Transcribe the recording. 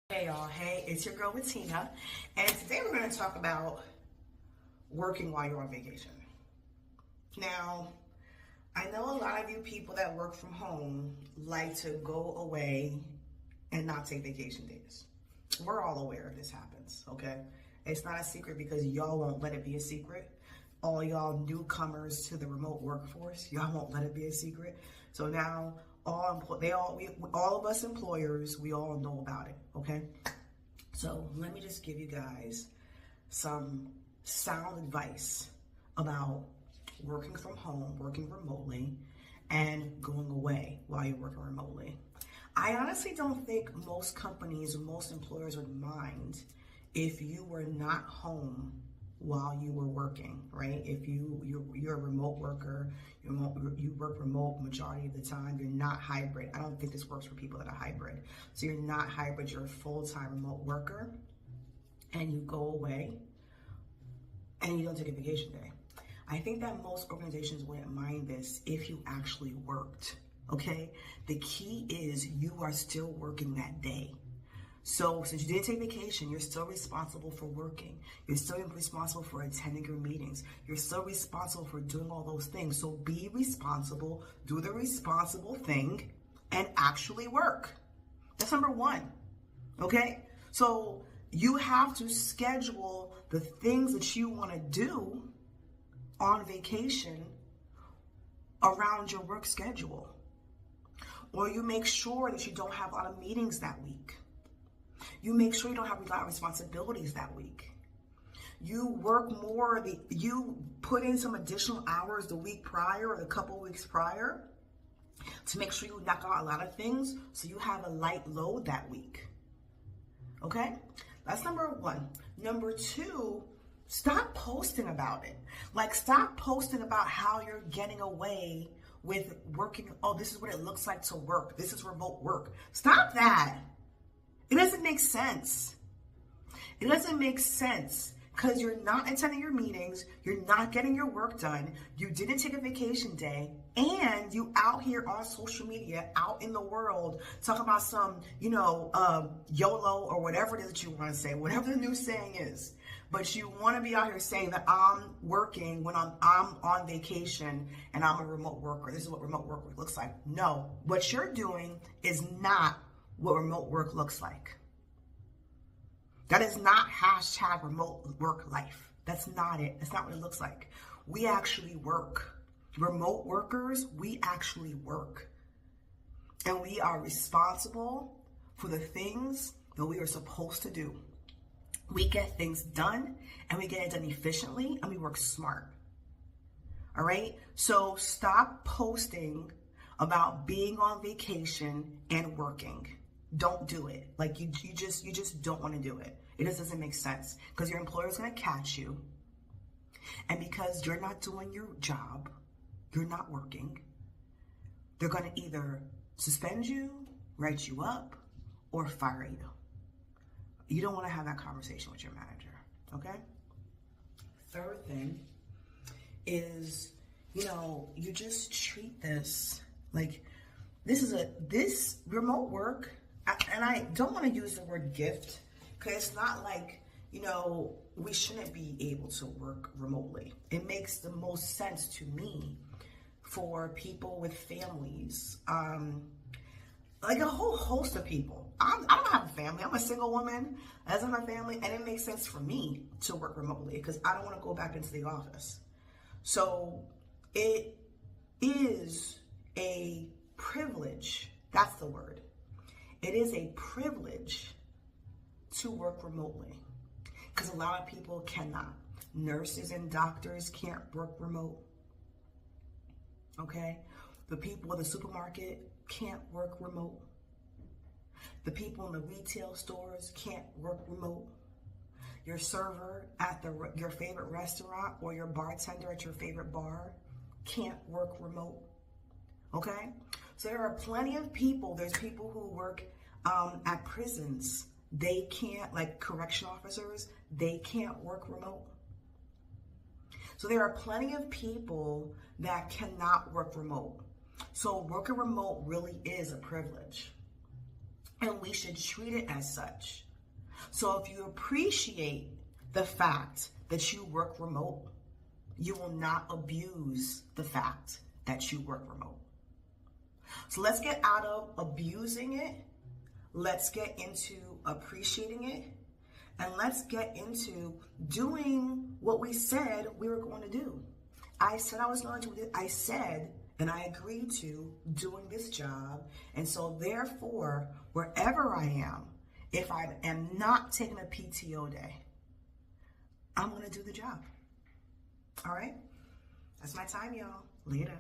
Hey y'all, hey, it's your girl Tina, and today we're going to talk about working while you're on vacation. Now, I know a lot of you people that work from home like to go away and not take vacation days. We're all aware this happens, okay? It's not a secret because y'all won't let it be a secret. All y'all newcomers to the remote workforce, y'all won't let it be a secret. So now all of us employers, we all know about it, okay? So let me just give you guys some sound advice about working from home, working remotely, and going away while you're working remotely. I honestly don't think most companies or most employers would mind if you were not home while you were working, right? If you're a remote worker, you work remote majority of the time, you're not hybrid. I don't think this works for people that are hybrid. So you're not hybrid, you're a full-time remote worker, and you go away and you don't take a vacation day. I think that most organizations wouldn't mind this if you actually worked, okay? The key is you are still working that day. So since you didn't take vacation, you're still responsible for working. You're still responsible for attending your meetings. You're still responsible for doing all those things. So be responsible, do the responsible thing, and actually work. That's number one, okay? So you have to schedule the things that you want to do on vacation around your work schedule. Or you make sure that you don't have a lot of meetings that week. You make sure you don't have a lot of responsibilities that week. You work more, you put in some additional hours the week prior or the couple weeks prior to make sure you knock out a lot of things so you have a light load that week. Okay? That's number one. Number two, stop posting about it. Like, stop posting about how you're getting away with working. Oh, this is what it looks like to work. This is remote work. Stop that. It doesn't make sense. It doesn't make sense because you're not attending your meetings, you're not getting your work done, you didn't take a vacation day, and you out here on social media, out in the world, talking about some, YOLO or whatever it is that you want to say, whatever the new saying is. But you want to be out here saying that I'm working when I'm on vacation and I'm a remote worker. This is what remote work looks like. No, what you're doing is not what remote work looks like. That is not hashtag remote work life. That's not it. That's not what it looks like. We actually work. Remote workers, we actually work. And we are responsible for the things that we are supposed to do. We get things done and we get it done efficiently and we work smart. All right? So stop posting about being on vacation and working. Don't do it. Like you just don't want to do it. It just doesn't make sense because your employer is going to catch you. And because you're not doing your job, you're not working, they're going to either suspend you, write you up, or fire you. You don't want to have that conversation with your manager, okay? Third thing is, you just treat this like this remote work. And I don't want to use the word gift because it's not like, we shouldn't be able to work remotely. It makes the most sense to me for people with families, like a whole host of people. I don't have a family. I'm a single woman. I don't have a family. And it makes sense for me to work remotely because I don't want to go back into the office. So it is a privilege. That's the word. It is a privilege to work remotely because a lot of people cannot. Nurses and doctors can't work remote. Okay? The people in the supermarket can't work remote. The people in the retail stores can't work remote. Your server at your favorite restaurant or your bartender at your favorite bar can't work remote. Okay? So there are plenty of people. There's people who work at prisons. They can't, like correction officers, they can't work remote. So there are plenty of people that cannot work remote. So working remote really is a privilege. and we should treat it as such. So if you appreciate the fact that you work remote, you will not abuse the fact that you work remote. So let's get out of abusing it. Let's get into appreciating it. And let's get into doing what we said we were going to do. I said I was going to do it. I said, and I agreed to doing this job. And so therefore, wherever I am, if I am not taking a PTO day, I'm going to do the job. All right? That's my time, y'all. Later.